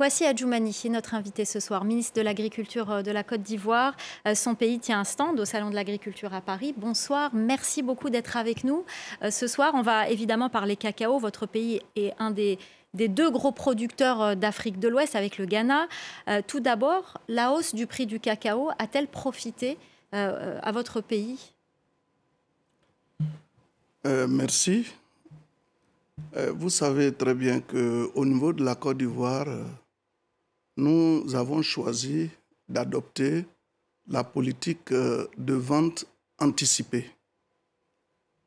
Kwasi Adjoumani est notre invité ce soir, ministre de l'Agriculture de la Côte d'Ivoire. Son pays tient un stand au Salon de l'Agriculture à Paris. Bonsoir, merci beaucoup d'être avec nous. Ce soir, on va évidemment parler cacao. Votre pays est un des deux gros producteurs d'Afrique de l'Ouest avec le Ghana. Tout d'abord, la hausse du prix du cacao a-t-elle profité à votre pays? Merci. Vous savez très bien qu'au niveau de la Côte d'Ivoire, nous avons choisi d'adopter la politique de vente anticipée.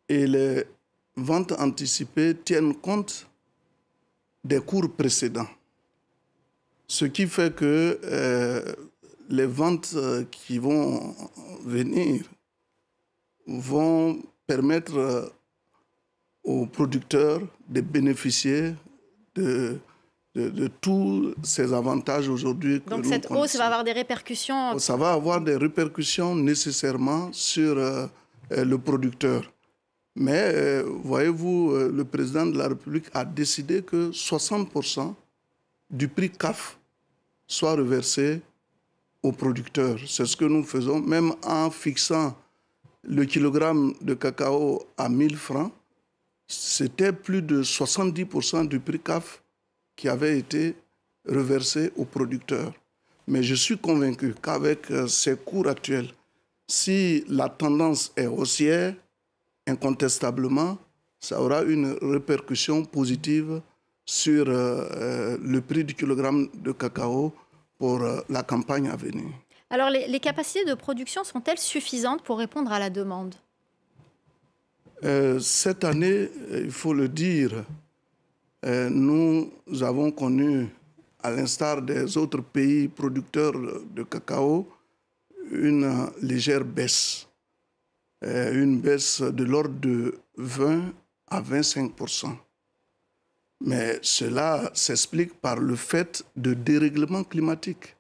Et les ventes anticipées tiennent compte des cours précédents. Ce qui fait que les ventes qui vont venir vont permettre aux producteurs de bénéficier de tous ces avantages aujourd'hui. Donc cette hausse va avoir des répercussions? Ça va avoir des répercussions nécessairement sur le producteur. Mais voyez-vous, le président de la République a décidé que 60% du prix CAF soit reversé aux producteurs. C'est ce que nous faisons, même en fixant le kilogramme de cacao à 1000 francs. C'était plus de 70% du prix CAF qui avait été reversé aux producteurs. Mais je suis convaincu qu'avec ces cours actuels, si la tendance est haussière, incontestablement, ça aura une répercussion positive sur le prix du kilogramme de cacao pour la campagne à venir. Alors, les capacités de production sont-elles suffisantes pour répondre à la demande? Cette année, il faut le dire, nous avons connu, à l'instar des autres pays producteurs de cacao, une légère baisse. Une baisse de l'ordre de 20 à 25%. Mais cela s'explique par le fait de dérèglement climatique.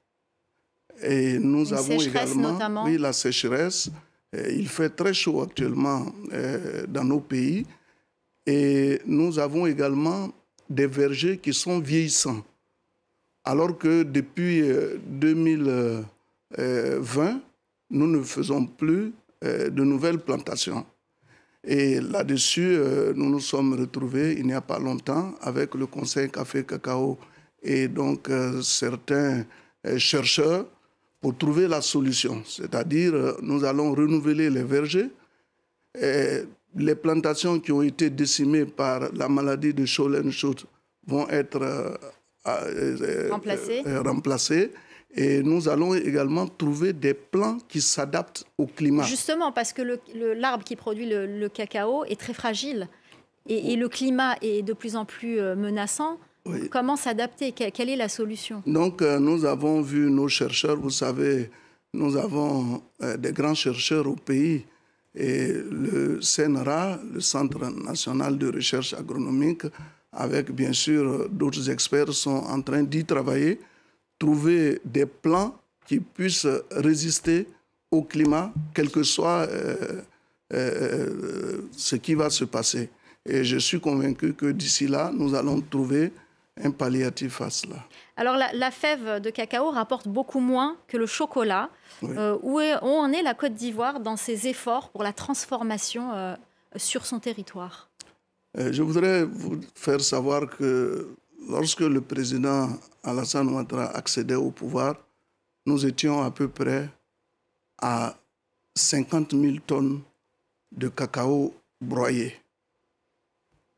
Et nous avons également, notamment. Oui, la sécheresse. Il fait très chaud actuellement dans nos pays. Et nous avons également des vergers qui sont vieillissants. Alors que depuis 2020, nous ne faisons plus de nouvelles plantations. Et là-dessus, nous nous sommes retrouvés il n'y a pas longtemps avec le Conseil Café-Cacao et donc certains chercheurs pour trouver la solution. C'est-à-dire, nous allons renouveler les vergers. Et les plantations qui ont été décimées par la maladie de Scholen-Schott vont être remplacées. Et nous allons également trouver des plants qui s'adaptent au climat. Justement, parce que l'arbre qui produit le cacao est très fragile et le climat est de plus en plus menaçant. Oui. Comment s'adapter? Quelle est la solution? Donc, nous avons vu nos chercheurs. Vous savez, nous avons des grands chercheurs au pays. Et le CNRA, le Centre national de recherche agronomique, avec bien sûr d'autres experts, sont en train d'y travailler. Trouver des plants qui puissent résister au climat, quel que soit ce qui va se passer. Et je suis convaincu que d'ici là, nous allons trouver un palliatif à cela. Alors la fève de cacao rapporte beaucoup moins que le chocolat. Oui. Où en est la Côte d'Ivoire dans ses efforts pour la transformation sur son territoire? Je voudrais vous faire savoir que lorsque le président Alassane Ouattara accédait au pouvoir, nous étions à peu près à 50 000 tonnes de cacao broyé.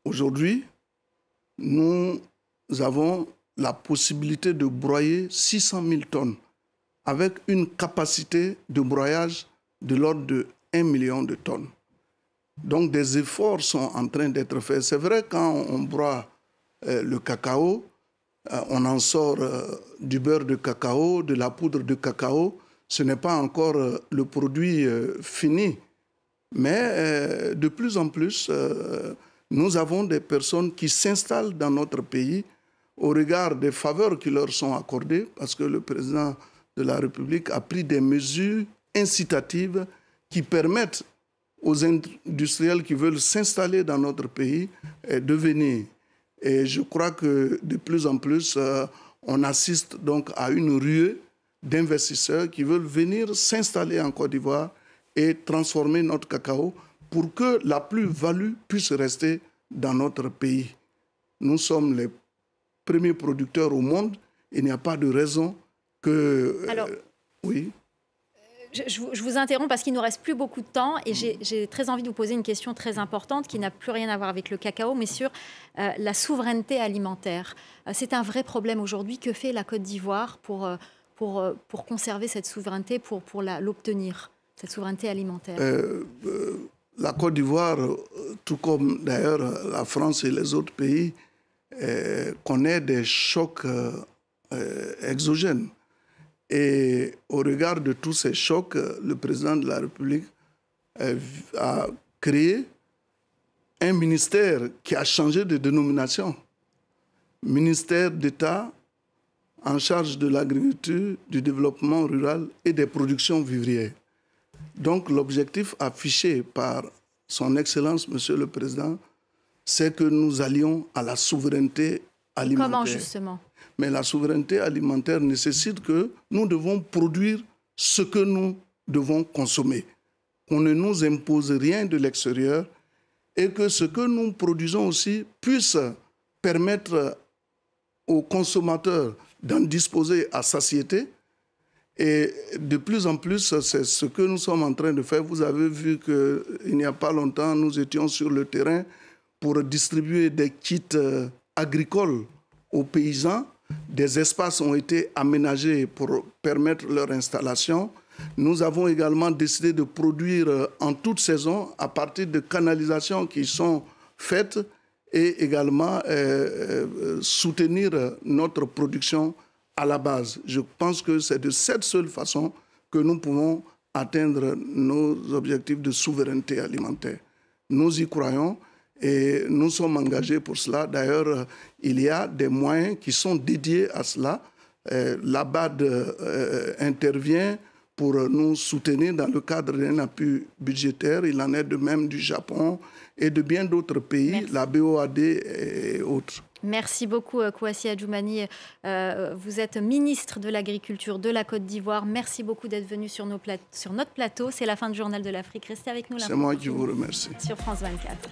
Aujourd'hui, nous avons la possibilité de broyer 600 000 tonnes avec une capacité de broyage de l'ordre de 1 million de tonnes. Donc des efforts sont en train d'être faits. C'est vrai, quand on broie le cacao, on en sort du beurre de cacao, de la poudre de cacao. Ce n'est pas encore le produit fini. Mais de plus en plus, nous avons des personnes qui s'installent dans notre pays au regard des faveurs qui leur sont accordées, parce que le président de la République a pris des mesures incitatives qui permettent aux industriels qui veulent s'installer dans notre pays de venir. Et je crois que de plus en plus, on assiste donc à une ruée d'investisseurs qui veulent venir s'installer en Côte d'Ivoire et transformer notre cacao pour que la plus-value puisse rester dans notre pays. Nous sommes les premiers producteurs au monde. Il n'y a pas de raison que... Alors, oui. Je vous interromps parce qu'il ne nous reste plus beaucoup de temps et j'ai très envie de vous poser une question très importante qui n'a plus rien à voir avec le cacao, mais sur la souveraineté alimentaire. C'est un vrai problème aujourd'hui. Que fait la Côte d'Ivoire pour conserver cette souveraineté, pour l'obtenir, cette souveraineté alimentaire? La Côte d'Ivoire, tout comme d'ailleurs la France et les autres pays, connaît des chocs exogènes. Et au regard de tous ces chocs, le président de la République a créé un ministère qui a changé de dénomination. Ministère d'État en charge de l'agriculture, du développement rural et des productions vivrières. Donc l'objectif affiché par son Excellence, Monsieur le Président, c'est que nous allions à la souveraineté alimentaire. Comment justement? Mais la souveraineté alimentaire nécessite que nous devons produire ce que nous devons consommer. Qu'on ne nous impose rien de l'extérieur et que ce que nous produisons aussi puisse permettre aux consommateurs d'en disposer à satiété. Et de plus en plus, c'est ce que nous sommes en train de faire. Vous avez vu qu'il n'y a pas longtemps, nous étions sur le terrain pour distribuer des kits agricoles aux paysans. Des espaces ont été aménagés pour permettre leur installation. Nous avons également décidé de produire en toute saison à partir de canalisations qui sont faites et également soutenir notre production à la base. Je pense que c'est de cette seule façon que nous pouvons atteindre nos objectifs de souveraineté alimentaire. Nous y croyons. Et nous sommes engagés pour cela. D'ailleurs, il y a des moyens qui sont dédiés à cela. L'ABAD intervient pour nous soutenir dans le cadre d'un appui budgétaire. Il en est de même du Japon et de bien d'autres pays, merci. La BOAD et autres. Merci beaucoup, Kouassi Adjoumani. Vous êtes ministre de l'Agriculture de la Côte d'Ivoire. Merci beaucoup d'être venu sur notre plateau. C'est la fin du Journal de l'Afrique. Restez avec nous. C'est moi qui vous remercie. Sur France 24.